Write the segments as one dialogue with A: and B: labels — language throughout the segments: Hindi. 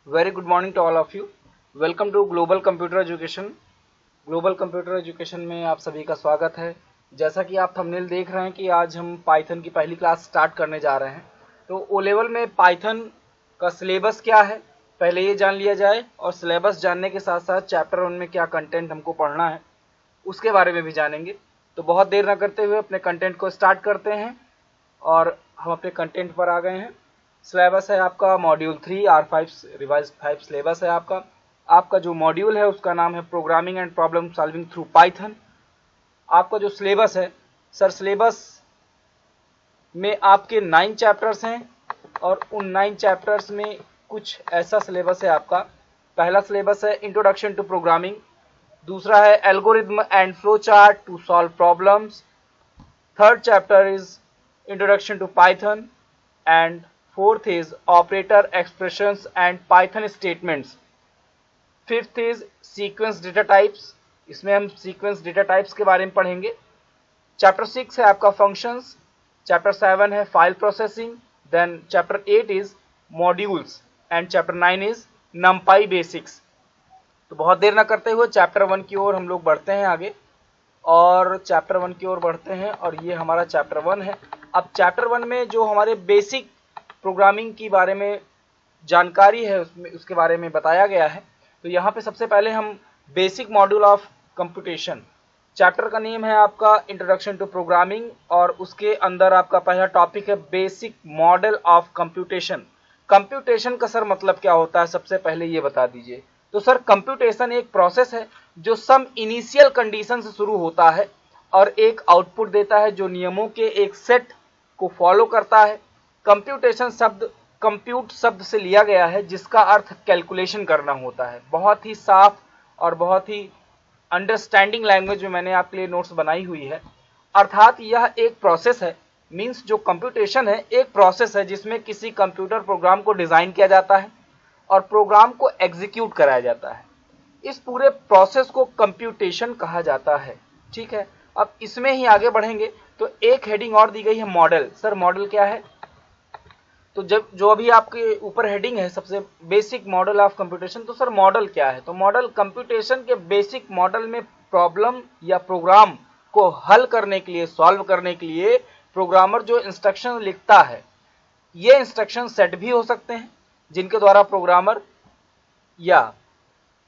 A: Very good morning to all of you. Welcome to Global Computer Education. Global computer education में आप सभी का स्वागत है। जैसा कि आप थंबनेल देख रहे हैं कि आज हम पाइथन की पहली क्लास स्टार्ट करने जा रहे हैं। तो ओ लेवल में पाइथन का सिलेबस क्या है पहले ये जान लिया जाए, और सिलेबस जानने के साथ साथ चैप्टर 1 में क्या कंटेंट हमको पढ़ना है उसके बारे में भी जानेंगे। तो बहुत देर न करते हुए अपने कंटेंट को स्टार्ट करते हैं और हम अपने कंटेंट पर आ गए हैं। सिलेबस है आपका मॉड्यूल 3 R5 रिवाइज 5 सिलेबस है आपका जो मॉड्यूल है उसका नाम है programming and problem solving through Python. आपका जो सिलेबस है सर, सिलेबस में आपके 9 चैप्टर्स हैं और उन 9 चैप्टर्स में कुछ ऐसा सिलेबस है आपका। पहला सिलेबस है इंट्रोडक्शन टू प्रोग्रामिंग, दूसरा है algorithm and flow chart to solve problems, third chapter is introduction to Python and fourth is operator expressions and Python statements, fifth is sequence data types, इसमें हम सीक्वेंस डेटा टाइप्स के बारे में पढ़ेंगे। चैप्टर 6 है आपका फंक्शंस, चैप्टर 7 है file processing, then chapter 8 is modules and chapter 9 is NumPy basics. तो बहुत देर ना करते हुए चैप्टर 1 की ओर हम लोग बढ़ते हैं आगे, और चैप्टर 1 की ओर बढ़ते हैं और ये हमारा चैप्टर 1 है। अब चैप्टर 1 में जो हमारे बेसिक प्रोग्रामिंग के बारे में जानकारी है उसके बारे में बताया गया है। तो यहाँ पे सबसे पहले हम basic module of computation, chapter का नेम है आपका इंट्रोडक्शन टू प्रोग्रामिंग, और उसके अंदर आपका पहला टॉपिक है basic model of computation. Computation का सर मतलब क्या होता है, सबसे पहले ये बता दीजिए। तो सर कंप्यूटेशन एक प्रोसेस है जो सम इनिशियल कंडीशन से शुरू होता है और एक आउटपुट देता है जो नियमों के एक सेट को फॉलो करता है। कंप्यूटेशन शब्द कंप्यूट शब्द से लिया गया है जिसका अर्थ कैलकुलेशन करना होता है। बहुत ही साफ और बहुत ही अंडरस्टैंडिंग लैंग्वेज में मैंने आपके लिए नोट्स बनाई हुई है। अर्थात यह एक प्रोसेस है, मींस जो कंप्यूटेशन है एक प्रोसेस है जिसमें किसी कंप्यूटर प्रोग्राम को डिजाइन किया जाता है और प्रोग्राम को एग्जीक्यूट कराया जाता है। इस पूरे प्रोसेस को कंप्यूटेशन कहा जाता है। ठीक है, अब इसमें ही आगे बढ़ेंगे तो एक हेडिंग और दी गई है मॉडल। सर मॉडल क्या है? तो जब जो अभी आपके ऊपर हेडिंग है सबसे बेसिक मॉडल ऑफ कंप्यूटेशन, तो सर मॉडल क्या है? तो मॉडल कंप्यूटेशन के बेसिक मॉडल में प्रॉब्लम या प्रोग्राम को हल करने के लिए, सॉल्व करने के लिए प्रोग्रामर जो इंस्ट्रक्शन लिखता है, ये इंस्ट्रक्शन सेट भी हो सकते हैं जिनके द्वारा प्रोग्रामर या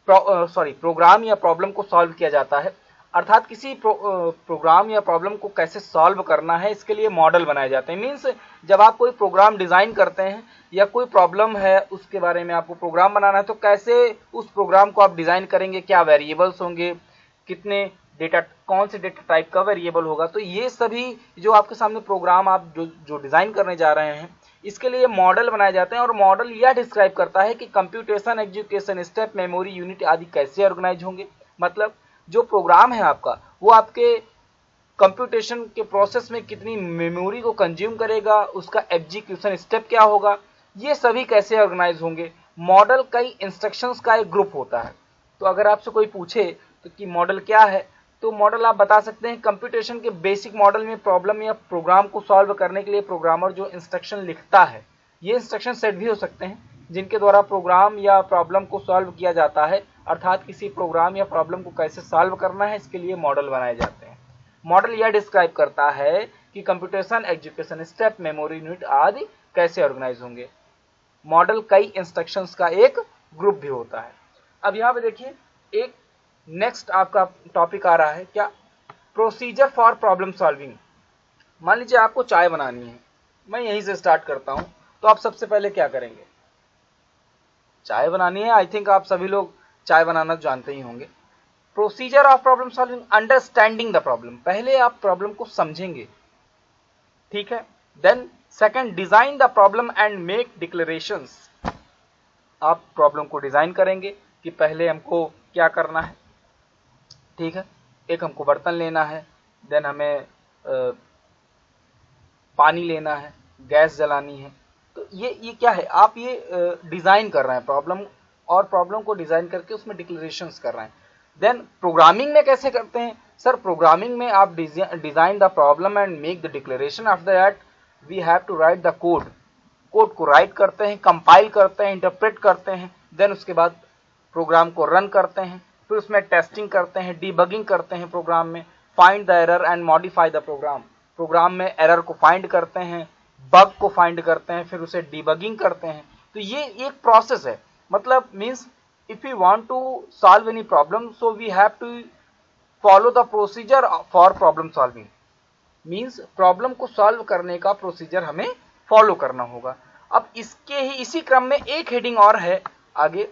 A: प्रोग्राम या प्रॉब्लम को सॉल्व किया जाता है। अर्थात किसी प्रोग्राम या प्रॉब्लम को कैसे सॉल्व करना है इसके लिए मॉडल बनाए जाते हैं। मींस जब आप कोई प्रोग्राम डिजाइन करते हैं या कोई प्रॉब्लम है उसके बारे में आपको प्रोग्राम बनाना है, तो कैसे उस प्रोग्राम को आप डिजाइन करेंगे, क्या वेरिएबल्स होंगे, कितने डेटा, कौन से डेटा टाइप का वेरिएबल होगा, तो ये सभी जो आपके सामने प्रोग्राम आप जो डिजाइन करने जा रहे हैं इसके लिए मॉडल बनाए जाते हैं। और मॉडल यह डिस्क्राइब करता है कि computation, execution, step, memory unit आदि कैसे ऑर्गेनाइज होंगे। मतलब जो प्रोग्राम है आपका वो आपके कंप्यूटेशन के प्रोसेस में कितनी मेमोरी को कंज्यूम करेगा, उसका एग्जीक्यूशन स्टेप क्या होगा, ये सभी कैसे ऑर्गेनाइज होंगे। मॉडल कई इंस्ट्रक्शंस का एक ग्रुप होता है। तो अगर आपसे कोई पूछे तो कि मॉडल क्या है, तो मॉडल आप बता सकते हैं कंप्यूटेशन के बेसिक मॉडल में प्रॉब्लम या प्रोग्राम को सॉल्व करने के लिए प्रोग्रामर जो इंस्ट्रक्शन लिखता है, ये इंस्ट्रक्शन सेट भी हो सकते हैं जिनके द्वारा प्रोग्राम या प्रॉब्लम को सॉल्व किया जाता है। अर्थात किसी प्रोग्राम या प्रॉब्लम को कैसे सॉल्व करना है इसके लिए मॉडल बनाए जाते हैं। मॉडल यह डिस्क्राइब करता है कि computation, execution step, memory unit आदि कैसे ऑर्गेनाइज होंगे। मॉडल कई इंस्ट्रक्शंस का एक ग्रुप भी होता है। अब यहाँ पे देखिए एक नेक्स्ट आपका टॉपिक आ रहा है, क्या? Procedure for problem solving. मान लीजिए आपको चाय बनानी है, मैं यहीं से स्टार्ट करता हूं, तो आप सबसे पहले क्या करेंगे? चाय बनानी है। आई थिंक आप सभी लोग चाय बनाना जानते ही होंगे। Procedure of problem solving, understanding the problem. पहले आप प्रॉब्लम को समझेंगे, ठीक है। Then second, design the problem and make declarations. आप प्रॉब्लम को डिजाइन करेंगे कि पहले हमको क्या करना है, ठीक है। एक हमको बर्तन लेना है, देन हमें पानी लेना है, गैस जलानी है। तो ये क्या है, आप ये डिजाइन कर रहे हैं प्रॉब्लम, और प्रॉब्लम को डिजाइन करके उसमें डिक्लेरेशंस कर रहे हैं। देन प्रोग्रामिंग में कैसे करते हैं? सर प्रोग्रामिंग में आप design the problem and make the declaration. After that we have to write the code. Code को राइट करते हैं, कंपाइल करते हैं, इंटरप्रेट करते हैं, देन उसके बाद प्रोग्राम को रन करते हैं, फिर उसमें टेस्टिंग करते हैं, डीबगिंग करते हैं प्रोग्राम में, find the error and modify the program, program में एरर को फाइंड करते हैं, बग को फाइंड करते हैं, फिर उसे डीबगिंग करते हैं। तो ये एक प्रोसेस है, मतलब means if you want to solve any problem so we have to follow the procedure for problem solving, means problem को सॉल्व करने का प्रोसीजर हमें फॉलो करना होगा। अब इसके ही इसी क्रम में एक हेडिंग और है आगे,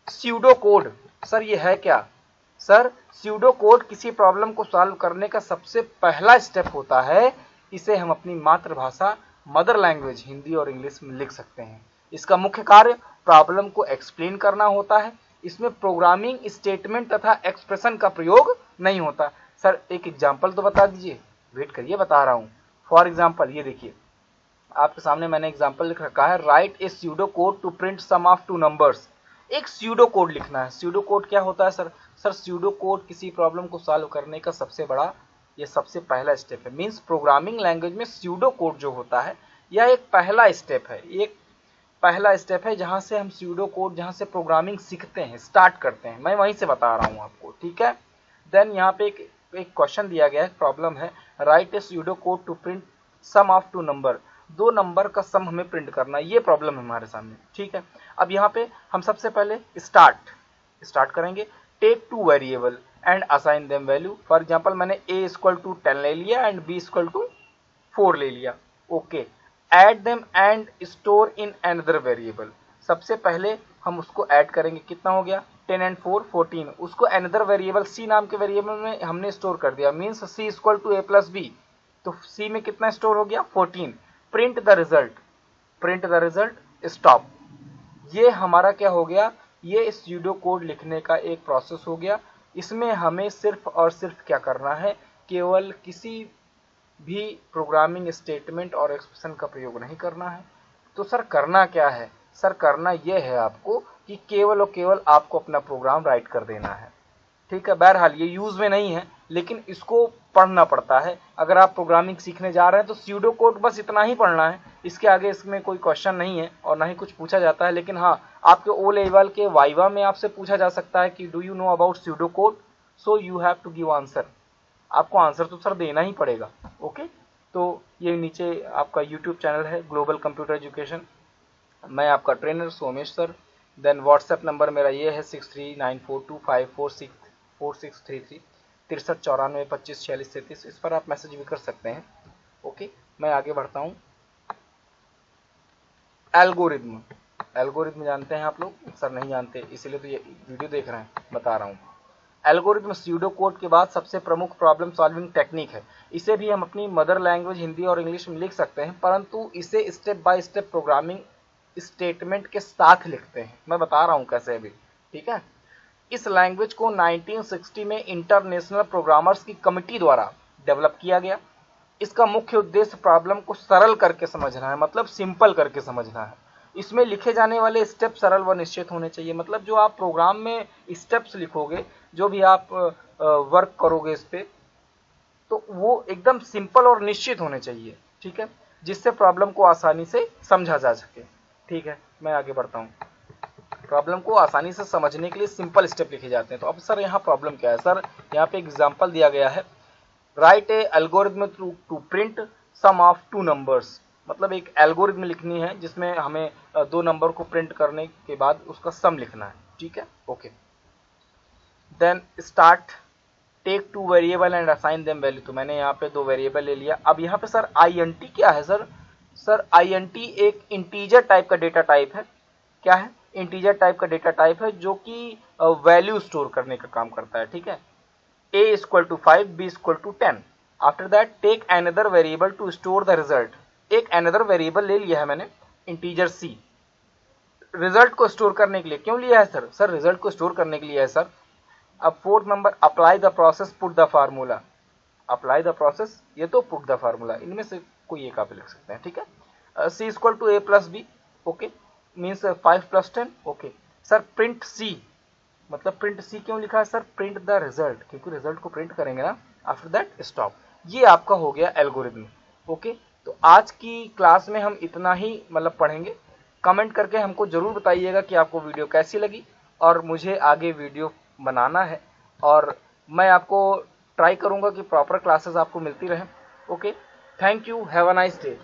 A: स्यूडो कोड। सर ये है क्या? सर स्यूडो कोड किसी प्रॉब्लम को सॉल्व करने का सबसे पहला स्टेप होता है। इसे हम अपनी मातृभाषा मदर लैंग्वेज हिंदी और इंग्लिश में लिख सकते हैं। इसका मुख्य कार्य प्रॉब्लम को एक्सप्लेन करना होता है। इसमें प्रोग्रामिंग स्टेटमेंट तथा एक्सप्रेशन का प्रयोग नहीं होता। सर एक एग्जाम्पल तो बता दीजिए। वेट करिए, बता रहा हूं। फॉर एग्जाम्पल ये देखिए, आपके सामने मैंने एग्जाम्पल लिख रखा है, write a pseudo code to print sum of two numbers. एक स्यूडो कोड लिखना है। स्यूडो कोड क्या होता है सर? सर स्यूडो कोड किसी प्रॉब्लम को सॉल्व करने का सबसे बड़ा, ये सबसे पहला स्टेप है। मीन्स प्रोग्रामिंग लैंग्वेज में स्यूडो कोड जो होता है यह एक पहला स्टेप है, एक पहला स्टेप है जहां से हम स्यूडो कोड, जहां से प्रोग्रामिंग सीखते हैं, स्टार्ट करते हैं। मैं वहीं से बता रहा हूं आपको, ठीक है। देन यहाँ पे एक क्वेश्चन दिया गया है, प्रॉब्लम है, write a pseudo code to print sum of two number. दो नंबर का सम हमें प्रिंट करना है, ये प्रॉब्लम है हमारे सामने, ठीक है। अब यहाँ पे हम सबसे पहले स्टार्ट करेंगे, take two variable and assign them value. For example मैंने a इक्वल टू 10 ले लिया एंड b इक्वल टू 4 ले लिया, okay. Add them and store in another variable. सबसे पहले हम उसको ऐड करेंगे, कितना हो गया 10 एंड 4 14, उसको अनदर वेरिएबल c नाम के वेरिएबल में हमने स्टोर कर दिया, means c equal to a plus b। तो c में कितना स्टोर हो गया 14। Print the result, stop. ये हमारा क्या हो गया, ये स्यूडो कोड लिखने का एक प्रोसेस हो गया। इसमें हमें सिर्फ और सिर्फ क्या करना है, केवल किसी भी प्रोग्रामिंग स्टेटमेंट और एक्सप्रेशन का प्रयोग नहीं करना है। तो सर करना क्या है? सर करना यह है आपको कि केवल और केवल आपको अपना प्रोग्राम राइट कर देना है, ठीक है। बहरहाल ये यूज में नहीं है, लेकिन इसको पढ़ना पड़ता है। अगर आप प्रोग्रामिंग सीखने जा रहे हैं तो स्यूडो कोड बस इतना ही पढ़ना है, इसके आगे इसमें कोई क्वेश्चन नहीं है और ना ही कुछ पूछा जाता है। लेकिन हाँ, आपके ओ लेवल के वाइवा में आपसे पूछा जा सकता है कि do you know about pseudo code, so you have to give answer. आपको आंसर तो सर देना ही पड़ेगा, ओके। तो ये नीचे आपका यूट्यूब चैनल है ग्लोबल कंप्यूटर एजुकेशन, मैं आपका trainer Somesh sir. Then WhatsApp number मेरा ये है 6394254633 6394254633। इस पर आप मैसेज भी कर सकते हैं, ओके। मैं आगे बढ़ता हूँ। एल्गोरिज्म जानते हैं आप लोग? सर नहीं जानते, इसीलिए तो ये वीडियो देख रहे हैं, बता रहा हूँ। एल्गोरिज्म स्यूडो कोड के बाद सबसे प्रमुख प्रॉब्लम सॉल्विंग टेक्निक है। इसे भी हम अपनी मदर लैंग्वेज हिंदी और इंग्लिश में लिख सकते हैं, परंतु इसे step by step programming statement के साथ लिखते हैं। मैं बता रहा हूं कैसे अभी, ठीक है। इस लैंग्वेज को 1960 में इंटरनेशनल प्रोग्रामर्स की कमिटी द्वारा डेवलप किया गया। इसका मुख्य उद्देश्य प्रॉब्लम को सरल करके समझना है, मतलब सिंपल करके समझना है। इसमें लिखे जाने वाले स्टेप सरल व निश्चित होने चाहिए, मतलब जो आप प्रोग्राम में स्टेप्स लिखोगे, जो भी आप वर्क करोगे इस पे, तो वो एकदम सिंपल और निश्चित होने चाहिए, ठीक है, जिससे प्रॉब्लम को आसानी से समझा जा सके, ठीक है। मैं आगे बढ़ता हूँ। प्रॉब्लम को आसानी से समझने के लिए सिंपल स्टेप लिखे जाते हैं। तो अब सर यहाँ प्रॉब्लम क्या है? सर यहाँ पे एग्जांपल दिया गया है, write a algorithm to print sum of two numbers. मतलब एक एल्गोरिथम लिखनी है जिसमें हमें दो नंबर को प्रिंट करने के बाद उसका सम लिखना है, ठीक है, okay. Then start, take two variable and assign them value. तो मैंने यहाँ पे दो वेरिएबल ले लिया। अब यहाँ पे सर INT क्या है? सर INT एक इंटीजर टाइप का डेटा टाइप है। क्या है? इंटीजर टाइप का डेटा टाइप है जो कि वैल्यू स्टोर करने का काम करता है, ठीक है। a equal to 5, b equal to 10। After that take another variable to store the result. एक अनदर वेरिएबल ले लिया है मैंने, इंटीजर c, रिजल्ट को स्टोर करने के लिए। क्यों लिया है सर? सर रिजल्ट को स्टोर करने के लिए है सर। अब fourth number, apply the process, put the formula. Apply the process, ये तो पुट द फार्मूला, इनमें से कोई एक आप लिख सकते हैं, ठीक है। c equal to a plus b, okay, means 5 plus 10, okay. Sir print c, मतलब प्रिंट c क्यों लिखा है सर? प्रिंट द रिजल्ट, क्योंकि रिजल्ट को प्रिंट करेंगे ना। After that stop. ये आपका हो गया एल्गोरिथम, ओके। तो आज की क्लास में हम इतना ही मतलब पढ़ेंगे। कमेंट करके हमको ज़रूर बताइएगा कि आपको वीडियो कैसी लगी, और मुझे आगे वीडियो बनाना है और मैं आपको ट्राई करूँगा कि प्रॉपर क्लासेस आपको मिलती रहें। Okay, thank you, have a nice day.